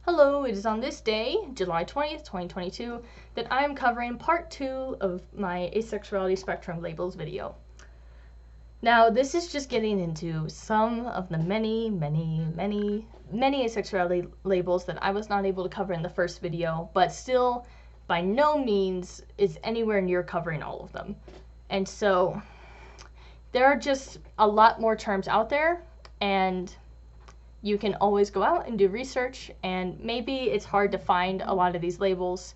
Hello, it is on this day, July 20th, 2022, that I am covering part 2 of my asexuality spectrum labels video. Now, this is just getting into some of the many asexuality labels that I was not able to cover in the first video, but still, by no means is anywhere near covering all of them. And so, there are just a lot more terms out there, and you can always go out and do research, and maybe it's hard to find a lot of these labels,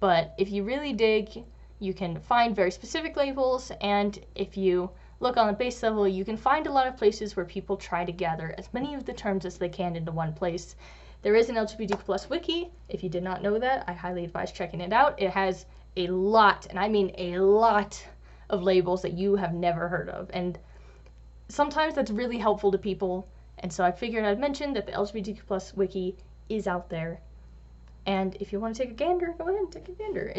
but if you really dig, you can find very specific labels, and if you look on the base level, you can find a lot of places where people try to gather as many of the terms as they can into one place. There is an LGBTQ+ wiki. If you did not know that, I highly advise checking it out. It has a lot, and I mean a lot, of labels that you have never heard of, and sometimes that's really helpful to people. And so I figured I'd mention that the LGBTQ+ wiki is out there. And if you want to take a gander, go ahead and take a gander.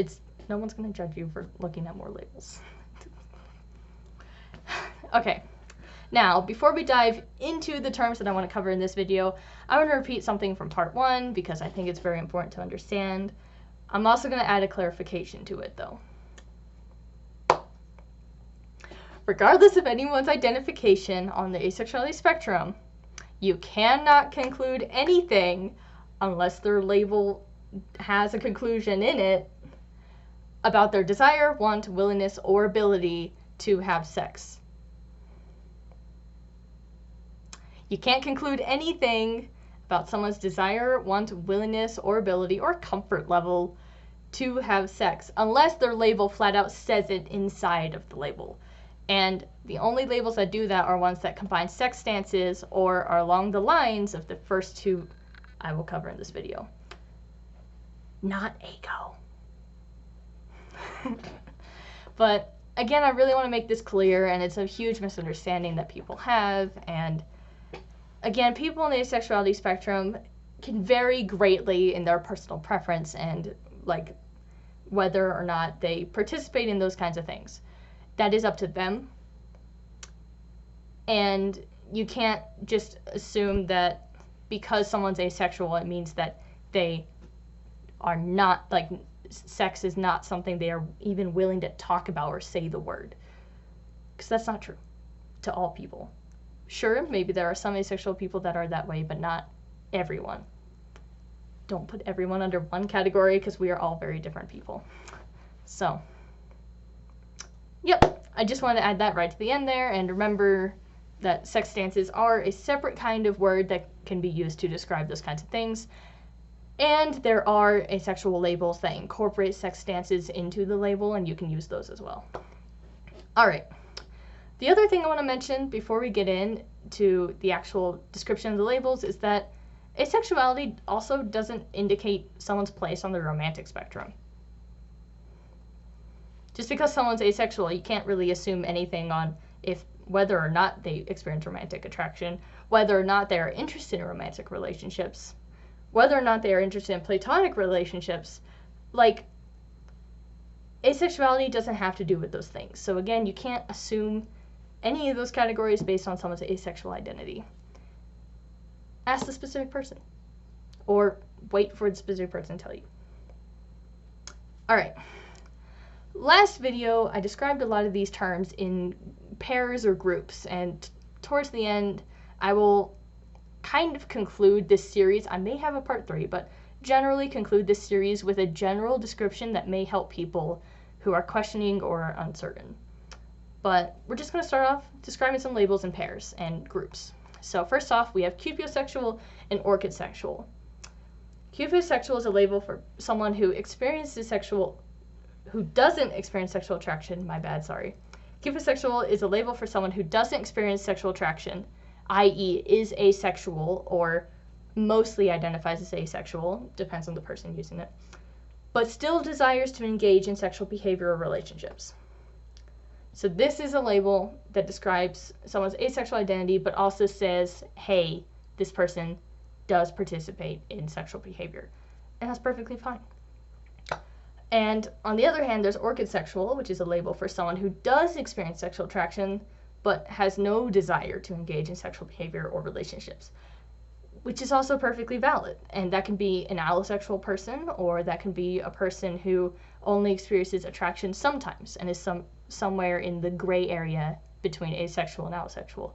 No one's going to judge you for looking at more labels. Okay, now before we dive into the terms that I want to cover in this video, I want to repeat something from part 1 because I think it's very important to understand. I'm also going to add a clarification to it though. Regardless of anyone's identification on the asexuality spectrum, you cannot conclude anything unless their label has a conclusion in it about their desire, want, willingness, or ability to have sex. You can't conclude anything about someone's desire, want, willingness, or ability, or comfort level to have sex unless their label flat out says it inside of the label. And the only labels that do that are ones that combine sex stances or are along the lines of the first two I will cover in this video. Not ego. But again, I really want to make this clear, and it's a huge misunderstanding that people have. And again, people in the asexuality spectrum can vary greatly in their personal preference and like whether or not they participate in those kinds of things. That is up to them, and you can't just assume that because someone's asexual it means that they are not, like, sex is not something they are even willing to talk about or say the word, because that's not true to all people. Sure, maybe there are some asexual people that are that way, but not everyone. Don't put everyone under one category because we are all very different people. So yep, I just wanted to add that right to the end there, and remember that sex stances are a separate kind of word that can be used to describe those kinds of things, and there are asexual labels that incorporate sex stances into the label, and you can use those as well. Alright, the other thing I want to mention before we get into the actual description of the labels is that asexuality also doesn't indicate someone's place on the romantic spectrum. Just because someone's asexual, you can't really assume anything on whether or not they experience romantic attraction, whether or not they are interested in romantic relationships, whether or not they are interested in platonic relationships. Like, asexuality doesn't have to do with those things. So again, you can't assume any of those categories based on someone's asexual identity. Ask the specific person, or wait for the specific person to tell you. Alright. Last video, I described a lot of these terms in pairs or groups, and towards the end, I will kind of conclude this series. I may have a part 3, but generally conclude this series with a general description that may help people who are questioning or are uncertain. But we're just going to start off describing some labels in pairs and groups. So first off, we have cupiosexual and orchid-sexual. Cupiosexual is a label for someone who doesn't experience sexual attraction. Cupiosexual is a label for someone who doesn't experience sexual attraction, i.e. is asexual or mostly identifies as asexual, depends on the person using it, but still desires to engage in sexual behavior or relationships. So this is a label that describes someone's asexual identity, but also says, hey, this person does participate in sexual behavior, and that's perfectly fine. And on the other hand, there's orchid-sexual, which is a label for someone who does experience sexual attraction, but has no desire to engage in sexual behavior or relationships. which is also perfectly valid. And that can be an allosexual person, or that can be a person who only experiences attraction sometimes and is somewhere in the gray area between asexual and allosexual.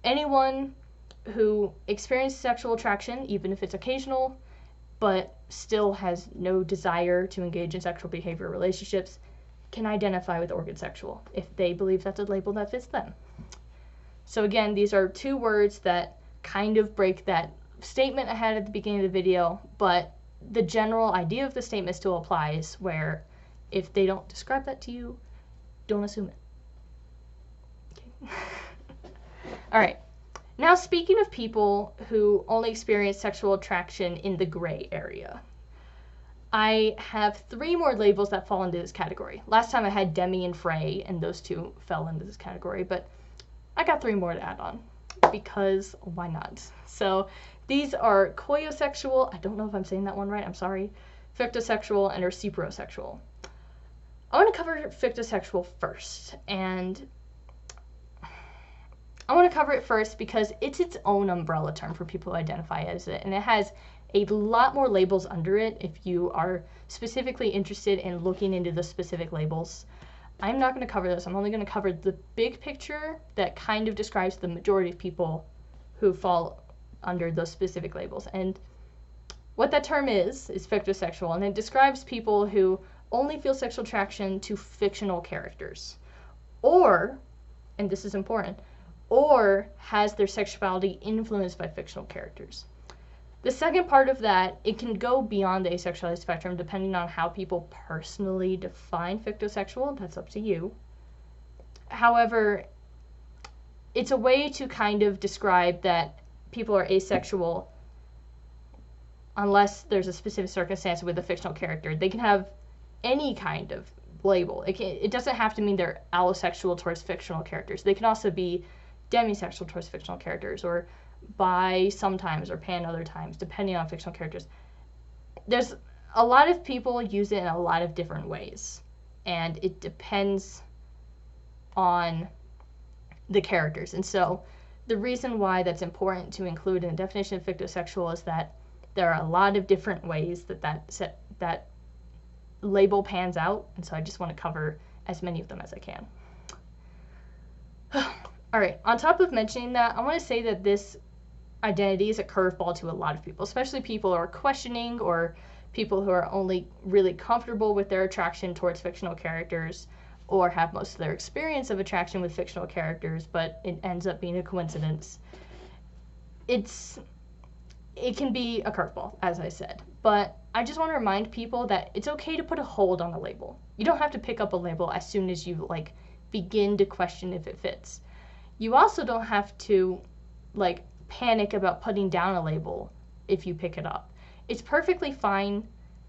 Anyone who experiences sexual attraction, even if it's occasional, but still has no desire to engage in sexual behavior relationships, can identify with organsexual if they believe that's a label that fits them. So again, these are two words that kind of break that statement I had at the beginning of the video, but the general idea of the statement still applies, where if they don't describe that to you, don't assume it. Okay. All right. Now, speaking of people who only experience sexual attraction in the gray area, I have 3 more labels that fall into this category. Last time I had Demi and Frey, and those two fell into this category, but I got 3 more to add on, because why not? So these are koiosexual, I don't know if I'm saying that one right, I'm sorry, fictosexual, and reciprosexual. I want to cover fictosexual first, and I want to cover it first because it's its own umbrella term for people who identify as it, and it has a lot more labels under it if you are specifically interested in looking into the specific labels. I'm not going to cover this. I'm only going to cover the big picture that kind of describes the majority of people who fall under those specific labels. And what that term is fictosexual, and it describes people who only feel sexual attraction to fictional characters, or, and this is important, or has their sexuality influenced by fictional characters. The second part of that, it can go beyond the asexuality spectrum depending on how people personally define fictosexual. That's up to you. However, it's a way to kind of describe that people are asexual unless there's a specific circumstance with a fictional character. They can have any kind of label. It doesn't have to mean they're allosexual towards fictional characters. They can also be demisexual towards fictional characters, or bi sometimes, or pan other times, depending on fictional characters. There's a lot of people use it in a lot of different ways, and it depends on the characters. And so the reason why that's important to include in the definition of fictosexual is that there are a lot of different ways that label pans out, and so I just want to cover as many of them as I can. All right, on top of mentioning that, I want to say that this identity is a curveball to a lot of people, especially people who are questioning, or people who are only really comfortable with their attraction towards fictional characters, or have most of their experience of attraction with fictional characters, but it ends up being a coincidence. It can be a curveball, as I said, but I just want to remind people that it's okay to put a hold on a label. You don't have to pick up a label as soon as you begin to question if it fits. You also don't have to panic about putting down a label if you pick it up. It's perfectly fine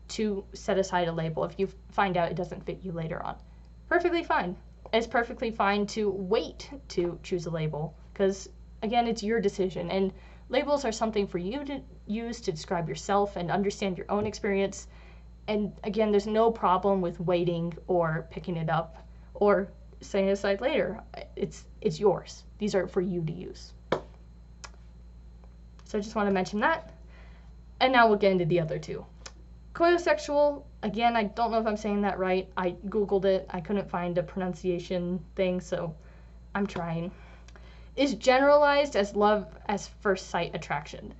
to set aside a label if you find out it doesn't fit you later on. Perfectly fine. It's perfectly fine to wait to choose a label, because again, it's your decision, and labels are something for you to use to describe yourself and understand your own experience. And again, there's no problem with waiting or picking it up or setting it aside later. It's yours. These are for you to use. So I just want to mention that. And now we'll get into the other two. Koiosexual, again, I don't know if I'm saying that right. I Googled it. I couldn't find a pronunciation thing, so I'm trying. Is generalized as love as first sight attraction.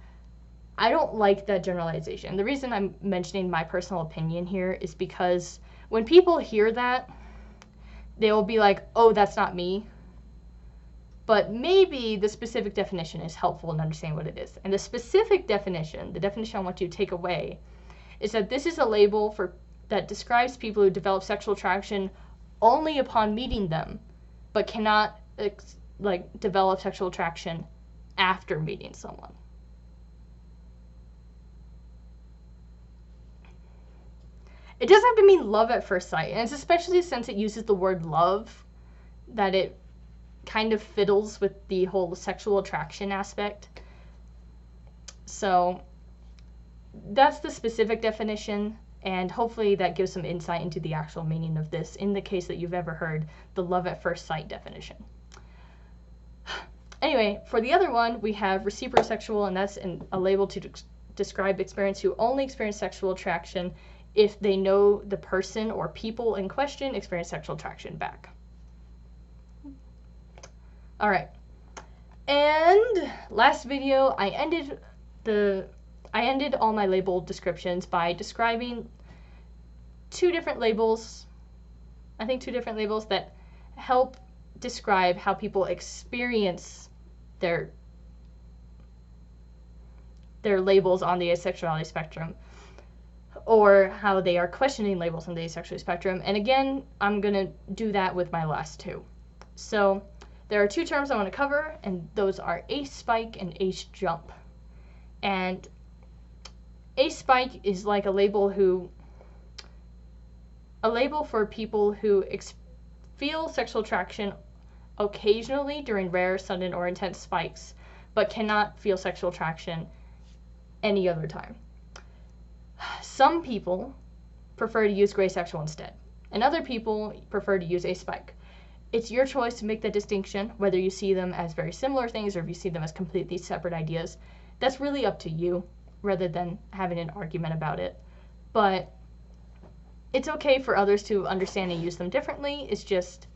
I don't like that generalization. The reason I'm mentioning my personal opinion here is because when people hear that, they will be like, oh, that's not me. But maybe the specific definition is helpful in understanding what it is. And the specific definition, the definition I want you to take away, is that this is a label that describes people who develop sexual attraction only upon meeting them, but cannot develop sexual attraction after meeting someone. It doesn't have to mean love at first sight, and it's especially since it uses the word love that it kind of fiddles with the whole sexual attraction aspect. So that's the specific definition, and hopefully that gives some insight into the actual meaning of this in the case that you've ever heard the love at first sight definition. Anyway, for the other one, we have reciprosexual, and that's a label to describe experience who only experience sexual attraction if they know the person or people in question experience sexual attraction back. All right. And last video, I ended all my label descriptions by describing two different labels that help describe how people experience their labels on the asexuality spectrum, or how they are questioning labels on the asexuality spectrum. And again, I'm going to do that with my last two. So there are two terms I want to cover, and those are ace spike and ace jump. And ace spike is like a label for people who feel sexual attraction occasionally during rare, sudden, or intense spikes, but cannot feel sexual attraction any other time. Some people prefer to use gray sexual instead, and other people prefer to use ace spike. It's your choice to make that distinction, whether you see them as very similar things or if you see them as completely separate ideas. That's really up to you, rather than having an argument about it. But it's okay for others to understand and use them differently. It's just,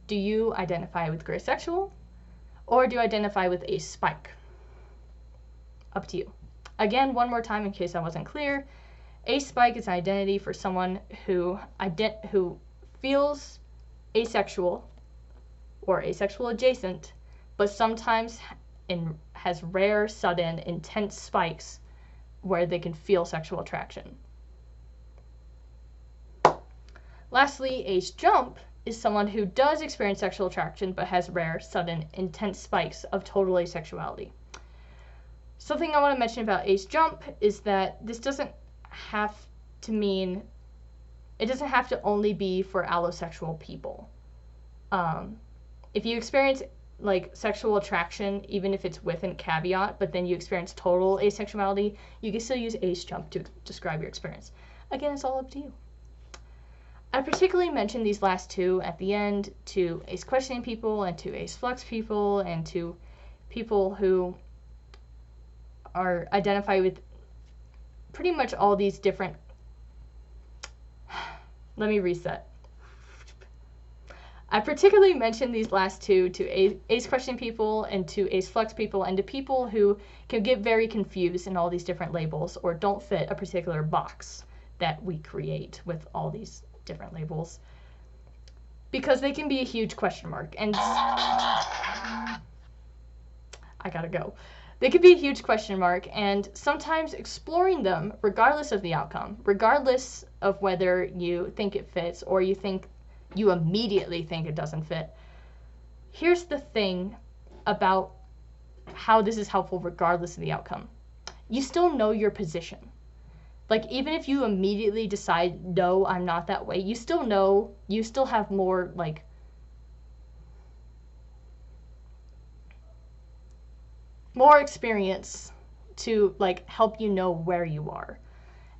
do you identify with gray sexual, or do you identify with ace spike? Up to you. Again, one more time in case I wasn't clear. Ace spike is an identity for someone who feels asexual or asexual adjacent, but sometimes has rare, sudden, intense spikes where they can feel sexual attraction. Lastly, ace jump is someone who does experience sexual attraction but has rare, sudden, intense spikes of total asexuality. Something I want to mention about ace jump is that this doesn't have to only be for allosexual people. If you experience like sexual attraction, even if it's with a caveat, but then you experience total asexuality, you can still use ace jump to describe your experience. Again, it's all up to you. I particularly mentioned these last two at the end to ace questioning people and to ace flux people and to people who are identified with pretty much all these different. Let me reset. I particularly mentioned these last two to ace questioning people and to ace flux people and to people who can get very confused in all these different labels or don't fit a particular box that we create with all these different labels, because they can be a huge question mark. And I gotta go. They could be a huge question mark, and sometimes exploring them, regardless of the outcome, regardless of whether you think it fits or you immediately think it doesn't fit. Here's the thing about how this is helpful regardless of the outcome. You still know your position. Like, even if you immediately decide, no, I'm not that way, you still know, you still have more, like, more experience to, like, help you know where you are.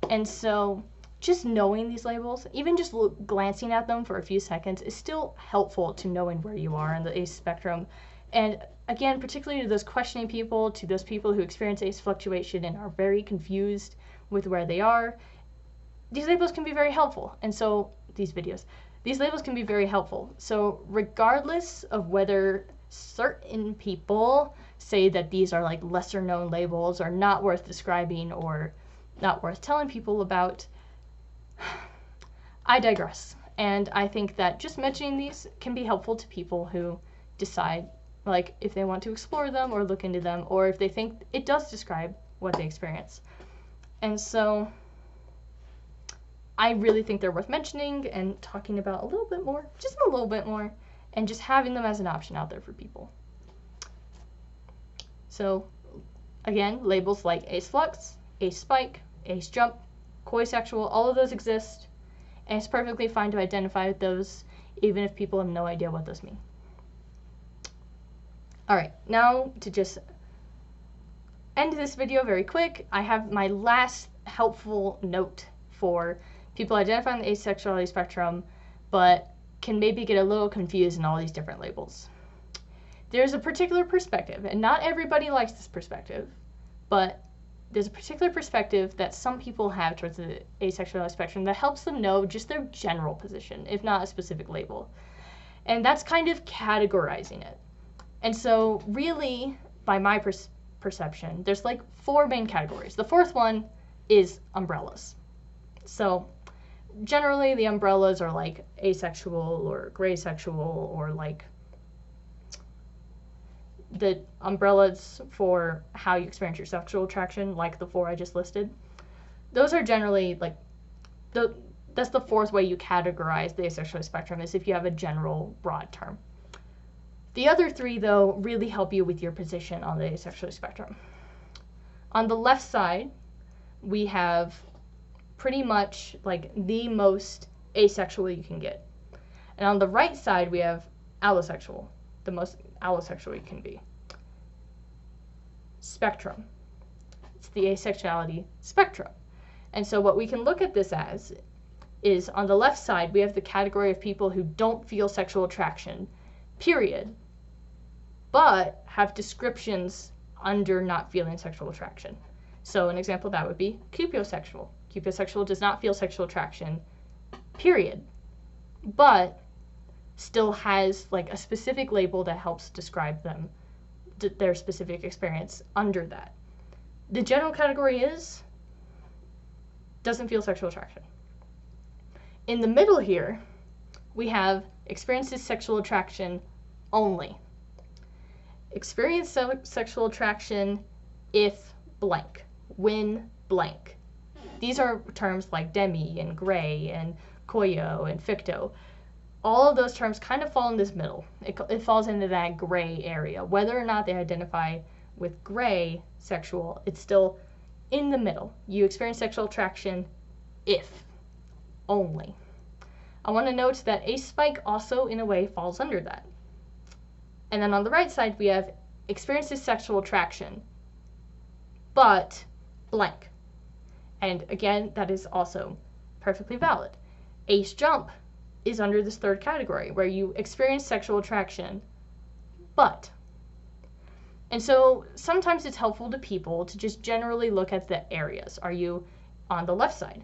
And so just knowing these labels, even just glancing at them for a few seconds, is still helpful to knowing where you are in the ace spectrum. And again, particularly to those questioning people, to those people who experience ace fluctuation and are very confused with where they are, these labels can be very helpful. And so these labels can be very helpful. So regardless of whether certain people say that these are like lesser known labels or not worth describing or not worth telling people about, I digress. And I think that just mentioning these can be helpful to people who decide, like, if they want to explore them or look into them, or if they think it does describe what they experience. And so I really think they're worth mentioning and talking about a little bit more, just a little bit more, and just having them as an option out there for people. So again, labels like ace flux, ace spike, ace jump, coisexual, all of those exist, and it's perfectly fine to identify with those even if people have no idea what those mean. Alright, now to just end this video very quick, I have my last helpful note for people identifying the asexuality spectrum but can maybe get a little confused in all these different labels. there's a particular perspective, and not everybody likes this perspective, but there's a particular perspective that some people have towards the asexuality spectrum that helps them know just their general position, if not a specific label. And that's kind of categorizing it. And so really, by my perception, there's like 4 main categories. The 4th one is umbrellas. So generally the umbrellas are like asexual or gray sexual, or like the umbrellas for how you experience your sexual attraction, like the 4 I just listed. Those are generally like, that's the 4th way you categorize the asexuality spectrum, is if you have a general broad term. The other 3, though, really help you with your position on the asexuality spectrum. On the left side, we have pretty much like the most asexual you can get. And on the right side, we have allosexual, the most allosexual you can be. Spectrum. It's the asexuality spectrum. And so what we can look at this as is, on the left side, we have the category of people who don't feel sexual attraction, period, but have descriptions under not feeling sexual attraction. So an example of that would be cupiosexual. Cupiosexual does not feel sexual attraction, period, but still has like a specific label that helps describe them, their specific experience under that. The general category is doesn't feel sexual attraction. In the middle here, we have experiences sexual attraction only. Experience sexual attraction if blank, when blank. These are terms like demi and gray and koyo and ficto. All of those terms kind of fall in this middle. It falls into that gray area. Whether or not they identify with gray sexual, it's still in the middle. You experience sexual attraction if only. I want to note that aspike also, in a way, falls under that. And then on the right side, we have experiences sexual attraction, but blank. And again, that is also perfectly valid. Ace jump is under this 3rd category, where you experience sexual attraction, but. And so sometimes it's helpful to people to just generally look at the areas. Are you on the left side?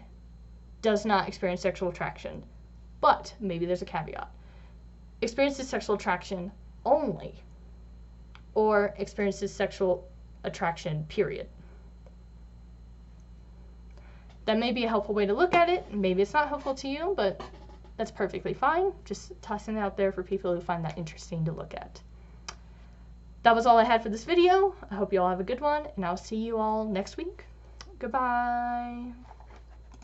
Does not experience sexual attraction, but maybe there's a caveat. Experiences sexual attraction only, or experiences sexual attraction, period. That may be a helpful way to look at it. Maybe it's not helpful to you, but that's perfectly fine. Just tossing it out there for people who find that interesting to look at. That was all I had for this video. I hope you all have a good one, and I'll see you all next week. Goodbye.